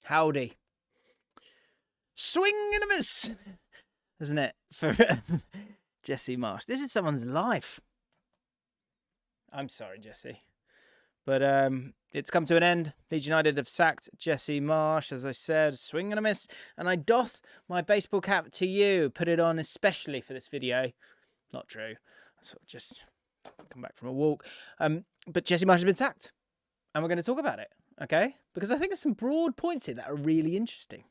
Howdy. Swing and a miss, isn't it, for Jesse Marsch? This is someone's life. I'm sorry, Jesse. But it's come to an end. Leeds United have sacked Jesse Marsch, as I said, swing and a miss. And I doff my baseball cap to you. Put it on especially for this video. Not true. I sort of just come back from a walk. But Jesse Marsch has been sacked. And we're going to talk about it, okay? Because I think there's some broad points here that are really interesting.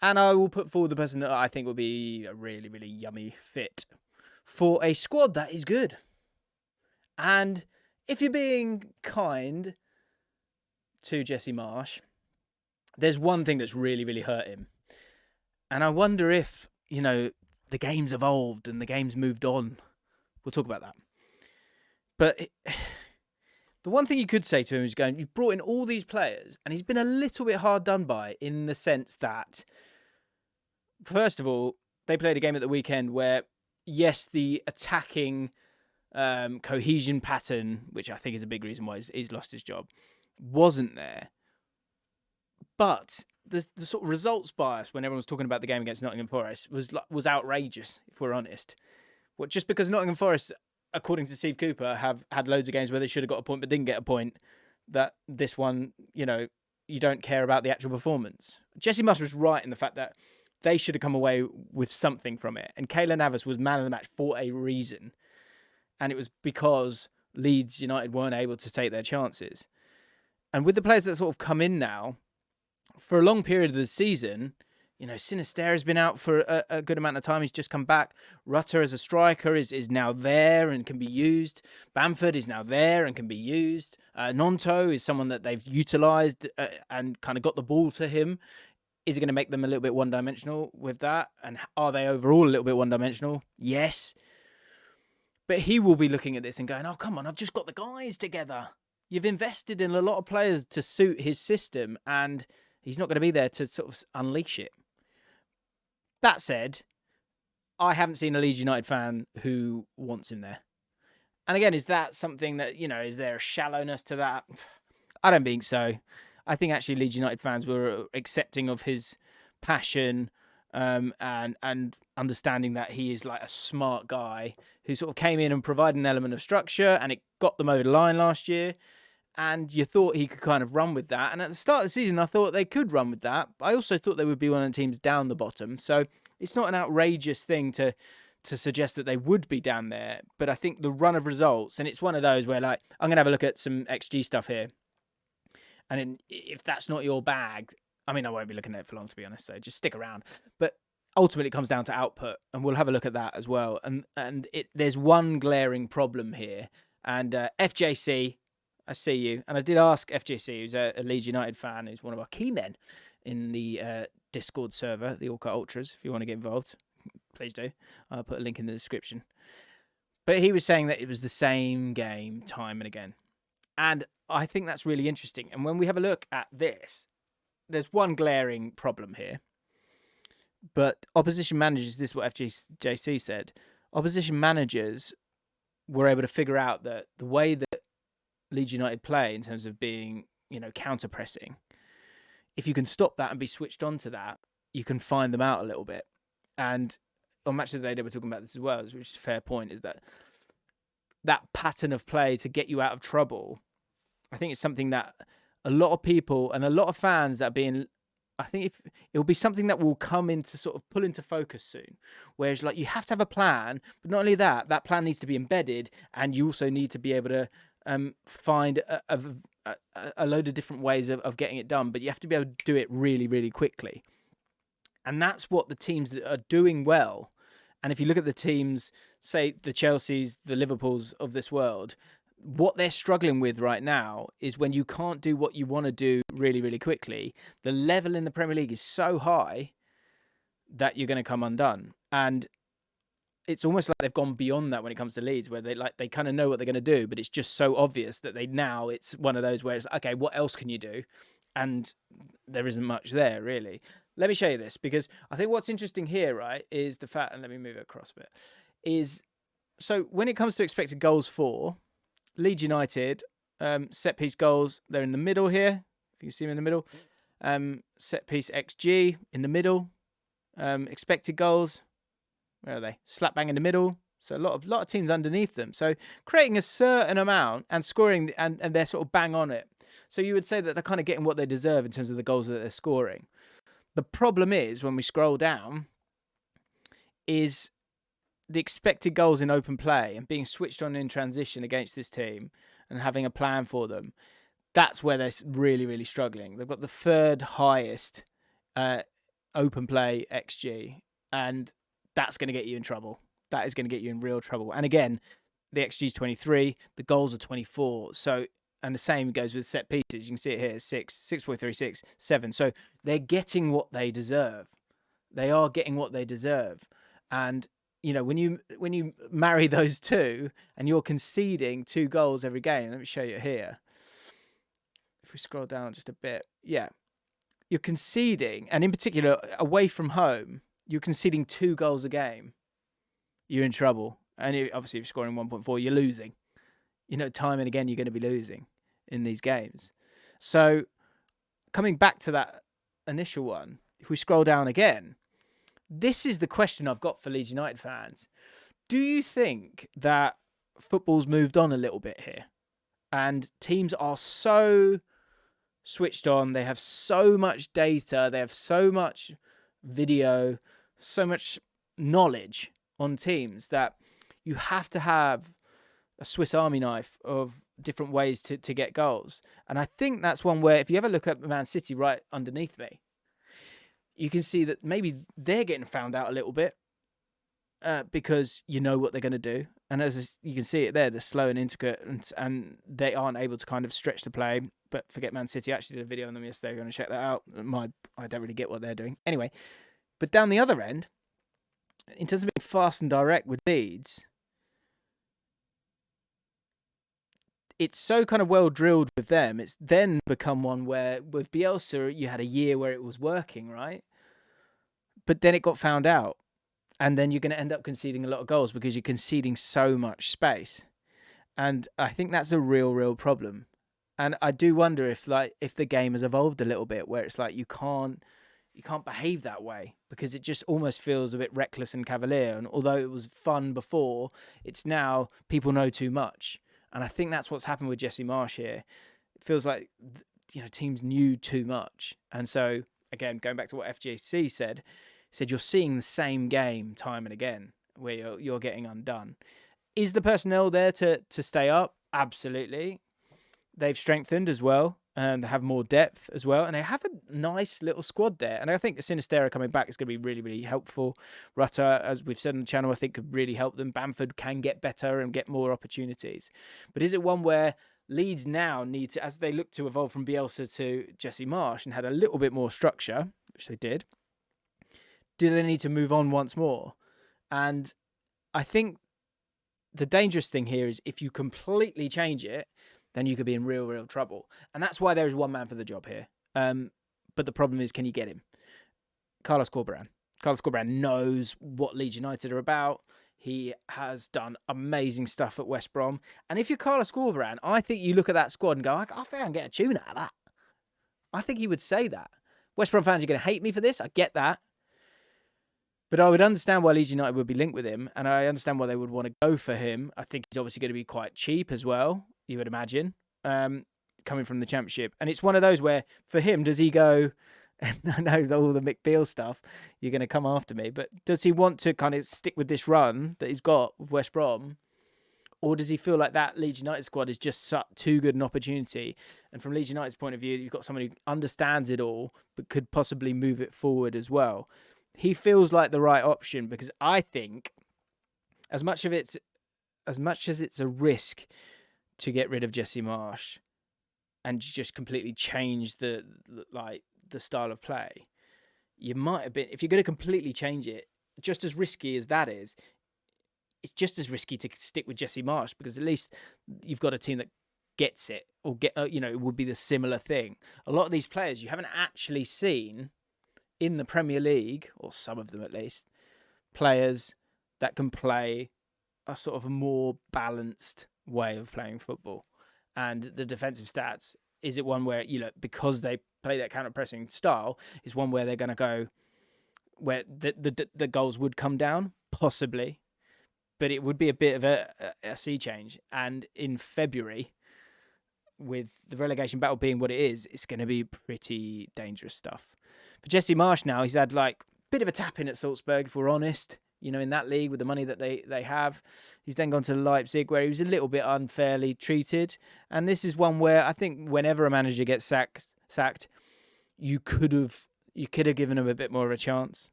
And I will put forward the person that I think will be a really, really yummy fit for a squad that is good. And if you're being kind to Jesse Marsch, there's one thing that's really, really hurt him. And I wonder if, the game's evolved and the game's moved on. We'll talk about that. But the one thing you could say to him is you've brought in all these players and he's been a little bit hard done by in the sense that, first of all, they played a game at the weekend where, yes, the attacking cohesion pattern, which I think is a big reason why he's lost his job, wasn't there. But the sort of results bias when everyone was talking about the game against Nottingham Forest was outrageous, if we're honest. Just because Nottingham Forest, according to Steve Cooper, have had loads of games where they should have got a point but didn't get a point, that this one, you don't care about the actual performance. Jesse Marsch was right in the fact that they should have come away with something from it. And Keylor Navas was man of the match for a reason. And it was because Leeds United weren't able to take their chances. And with the players that sort of come in now, for a long period of the season, Sinisterra has been out for a good amount of time. He's just come back. Rutter as a striker is now there and can be used. Bamford is now there and can be used. Nonto is someone that they've utilised and kind of got the ball to him. Is it going to make them a little bit one-dimensional with that? And are they overall a little bit one-dimensional? Yes. But he will be looking at this and going, oh, come on, I've just got the guys together. You've invested in a lot of players to suit his system, and he's not going to be there to sort of unleash it. That said, I haven't seen a Leeds United fan who wants him there. And again, is that something that, is there a shallowness to that? I don't think so. I think actually Leeds United fans were accepting of his passion and understanding that he is like a smart guy who sort of came in and provided an element of structure, and it got them over the line last year. And you thought he could kind of run with that. And at the start of the season, I thought they could run with that. I also thought they would be one of the teams down the bottom. So it's not an outrageous thing to suggest that they would be down there. But I think the run of results, and it's one of those where I'm going to have a look at some XG stuff here. And if that's not your bag, I won't be looking at it for long, to be honest. So just stick around. But ultimately, it comes down to output. And we'll have a look at that as well. And there's one glaring problem here. And FJC... I see you. And I did ask FJC, who's a Leeds United fan, who's one of our key men in the Discord server, the Allcott Ultras. If you want to get involved, please do. I'll put a link in the description. But he was saying that it was the same game time and again. And I think that's really interesting. And when we have a look at this, there's one glaring problem here. But opposition managers, this is what FJC said, opposition managers were able to figure out that the way that Leeds United play in terms of being, counter-pressing, if you can stop that and be switched on to that, you can find them out a little bit. And on Match of the Day, they were talking about this as well, which is a fair point, is that pattern of play to get you out of trouble, I think it's something that a lot of people and a lot of fans that are being, I think it will be something that will come into sort of pull into focus soon. Whereas you have to have a plan, but not only that, that plan needs to be embedded, and you also need to be able to find a load of different ways of getting it done, but you have to be able to do it really, really quickly. And that's what the teams that are doing well. And if you look at the teams, say the Chelseas, the Liverpools of this world, what they're struggling with right now is when you can't do what you want to do really, really quickly, the level in the Premier League is so high that you're going to come undone. And it's almost like they've gone beyond that when it comes to Leeds, where they kind of know what they're going to do, but it's just so obvious that it's one of those where it's, okay, what else can you do? And there isn't much there, really. Let me show you this, because I think what's interesting here, right, is the fact, and let me move it across a bit, is, so when it comes to expected goals for Leeds United, set piece goals, they're in the middle here. If you can see them in the middle. Set piece XG in the middle. Expected goals, where are they? Slap bang in the middle. So a lot of teams underneath them. So creating a certain amount and scoring, and they're sort of bang on it. So you would say that they're kind of getting what they deserve in terms of the goals that they're scoring. The problem is, when we scroll down, is the expected goals in open play and being switched on in transition against this team and having a plan for them. That's where they're really, really struggling. They've got the third highest open play XG, and that's going to get you in trouble. That is going to get you in real trouble. And again, the XG is 23, the goals are 24. So, and the same goes with set pieces. You can see it here, 6.36, 7. So they're getting what they deserve. They are getting what they deserve. And, you know, when you marry those two and you're conceding 2 goals every game, let me show you here. If we scroll down just a bit, yeah, you're conceding, and in particular, away from home, you're conceding 2 goals a game. You're in trouble. And obviously, if you're scoring 1.4, you're losing. You know, time and again, you're going to be losing in these games. So, coming back to that initial one, if we scroll down again, this is the question I've got for Leeds United fans. Do you think that football's moved on a little bit here? And teams are so switched on. They have so much data. They have so much video, so much knowledge on teams that you have to have a Swiss Army knife of different ways to get goals. And I think that's one where, if you ever look at Man City right underneath me, you can see that maybe they're getting found out a little bit because you know what they're going to do. And as you can see it there, they're slow and intricate, and they aren't able to kind of stretch the play. But forget Man City. I actually did a video on them yesterday. I'm going to check that out. I don't really get what they're doing. Anyway, but down the other end, in terms of being fast and direct with Leeds, it's so kind of well drilled with them. It's then become one where with Bielsa, you had a year where it was working, right? But then it got found out. And then you're going to end up conceding a lot of goals because you're conceding so much space. And I think that's a real problem. And I do wonder if the game has evolved a little bit, where it's like you can't behave that way because it just almost feels a bit reckless and cavalier. And although it was fun before, it's now people know too much. And I think that's what's happened with Jesse Marsch here. It feels like, you know, teams knew too much. And so, again, going back to what FGC said you're seeing the same game time and again where you're getting undone. Is the personnel there to stay up? Absolutely. They've strengthened as well, and they have more depth as well, and they have a nice little squad there. And I think the Sinistera coming back is going to be really, really helpful. Rutter, as we've said on the channel, I think could really help them. Bamford can get better and get more opportunities. But is it one where Leeds now need to, as they look to evolve from Bielsa to Jesse Marsch and had a little bit more structure, which they did, do they need to move on once more? And I think the dangerous thing here is if you completely change it, then you could be in real trouble. And that's why there is one man for the job here. But the problem is, can you get him? Carlos Corberán. Carlos Corberán knows what Leeds United are about. He has done amazing stuff at West Brom. And if you're Carlos Corberán, I think you look at that squad and go, I think I can get a tune out of that. I think he would say that. West Brom fans are going to hate me for this. I get that. But I would understand why Leeds United would be linked with him. And I understand why they would want to go for him. I think he's obviously going to be quite cheap as well, you would imagine, coming from the Championship. And it's one of those where, for him, does he go, and I know all the Mick Beale stuff, you're going to come after me, but does he want to kind of stick with this run that he's got with West Brom? Or does he feel like that Leeds United squad is just too good an opportunity? And from Leeds United's point of view, you've got someone who understands it all, but could possibly move it forward as well. He feels like the right option because I think as much as it's a risk to get rid of Jesse Marsch and just completely change the style of play, you might have been, if you're going to completely change it, just as risky as that is, it's just as risky to stick with Jesse Marsch because at least you've got a team that gets it, or it would be the similar thing. A lot of these players you haven't actually seen in the Premier League, or some of them at least, players that can play a sort of a more balanced way of playing football. And the defensive stats is it one where, because they play that counter-pressing style, is one where they're going to go where the goals would come down? Possibly. But it would be a bit of a sea change. And in February, with the relegation battle being what it is, it's going to be pretty dangerous stuff. For Jesse Marsch now, he's had like a bit of a tap in at Salzburg, if we're honest, in that league with the money that they have. He's then gone to Leipzig, where he was a little bit unfairly treated. And this is one where I think whenever a manager gets sacked, you could have given him a bit more of a chance.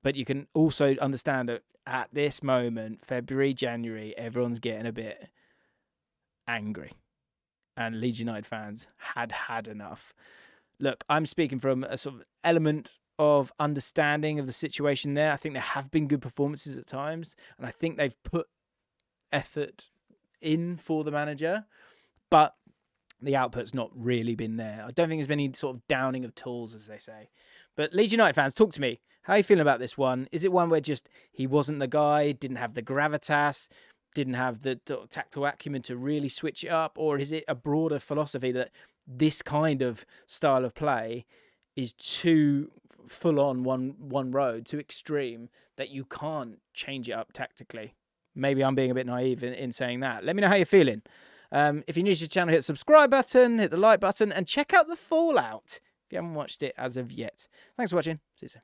But you can also understand that at this moment, February, January, everyone's getting a bit angry. And Leeds United fans had enough. Look, I'm speaking from a sort of element of understanding of the situation there. I think there have been good performances at times, and I think they've put effort in for the manager, but the output's not really been there. I don't think there's been any sort of downing of tools, as they say. But Leeds United fans, talk to me. How are you feeling about this one? Is it one where just he wasn't the guy, didn't have the gravitas, didn't have the tactile acumen to really switch it up? Or is it a broader philosophy that this kind of style of play is too full on one road, too extreme, that you can't change it up tactically? Maybe I'm being a bit naive in saying that. Let me know how you're feeling. If you're new to the channel, hit the subscribe button, hit the like button, and check out the Fallout if you haven't watched it as of yet. Thanks for watching. See you soon.